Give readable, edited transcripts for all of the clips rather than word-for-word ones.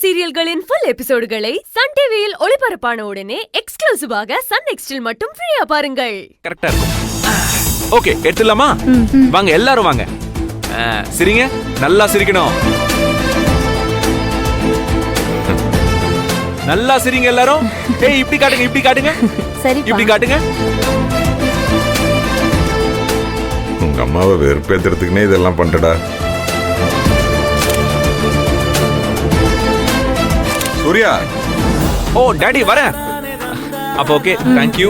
சீரியல்களின் full எபிசோடுகளை Sun டிவியில் ஒளிபரப்பான உடனே எக்ஸ்க்ளூசிவாக சன் நெக்ஸ்டில் மட்டும் ஃப்ரீயா பாருங்கள். கரெக்டா இருக்கும். ஓகே, எடுத்துலாமா? வாங்க எல்லாரும் வாங்க. சிரிங்க, நல்லா சிரிக்கணும். நல்லா சிரிங்க எல்லாரும். ஏய், இப்படி காட்டுங்க, இப்படி காட்டுங்க. சரி, இப்படி காட்டுங்க. உங்க அம்மாவை வெறுப்பேத்துறதுக்குனே இதெல்லாம் பண்றடா. சூர்யா. ஓ டாடி வரேன். அப்ப ஓகே, थैंक यू.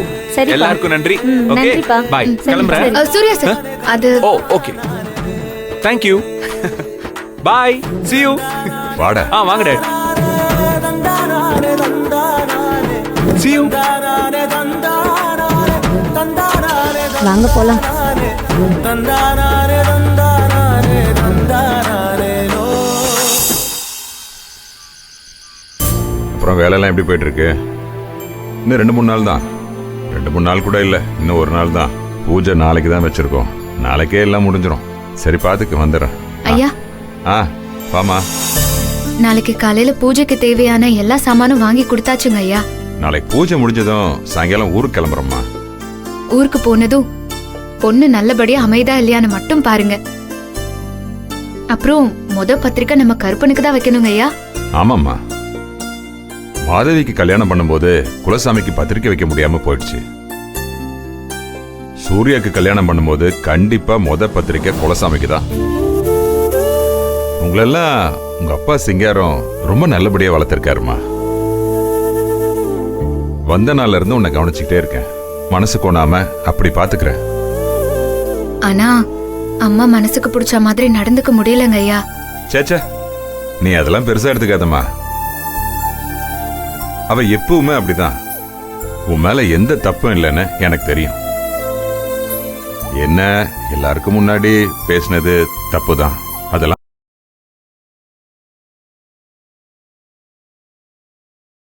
எல்லாருக்கும் நன்றி. Okay bye. கிளம்பறேன். சூர்யா சார், அது oh okay, thank you. Bye, see you. வாடா. வாங்க டாடி. see you. வாங்க போலாம். அப்புறம் வேலையெல்லாம் எப்படி போயிட்டு இருக்கு? இன்னும் 2-3 நாள் தான். 2-3 நாள் கூட இல்லை, இன்னும் ஒரு நாள் தான். பூஜை நாளைக்கு தான் வச்சிருக்கோம். நாளைக்கே எல்லாம் முடிஞ்சிடும். சரி, பாத்துக்கு வந்துடுறேன். ஐயா, வாமா. நாளைக்கு காலையில பூஜைக்கு தேவையான எல்லா சாமானும் வாங்கி கொடுத்தாச்சுங்க ஐயா. நாளைக்கு பூஜை முடிஞ்சதும் சாயங்காலம் ஊருக்கு கிளம்புறோம்மா. ஊருக்கு போனதும் பொண்ணு நல்லபடியா அமைதா இல்லையான்னு மட்டும் பாருங்க. அப்புறம் பத்திரிக்கை நம்ம கருப்பனுக்கு தான் வைக்கணுங்க ஐயா. ஆமாம்மா, மாதவிக்கு கல்யாணம் பண்ணும்போது குலசாமிக்கு பத்திரிக்கை வைக்க முடியாம போயிடுச்சு. சூர்யாக்கு கல்யாணம் பண்ணும்போது கண்டிப்பா பத்திரிக்கை குலசாமிக்கு தான். உங்களெல்லாம் உங்க அப்பா சிங்காரம் ரொம்ப நல்லபடியா வளர்த்திருக்காருமா. வந்த நாள்ல இருந்து உன்னை கவனிச்சுக்கிட்டே இருக்கேன். மனசு கோணாம அப்படி பாத்துக்கிறேன். ஆனா அம்மா மனசுக்கு பிடிச்ச மாதிரி நடந்துக்க முடியலங்க ஐயா. சேச்சா, நீ அதெல்லாம் பெருசா எடுத்துக்காதம்மா. அவ எப்பவுமே அப்படிதான். உன் மேல எந்த தப்பும் இல்லைன்னு எனக்கு தெரியும். என்ன எல்லாருக்கும் முன்னாடி பேசினது தப்புதான். அதெல்லாம்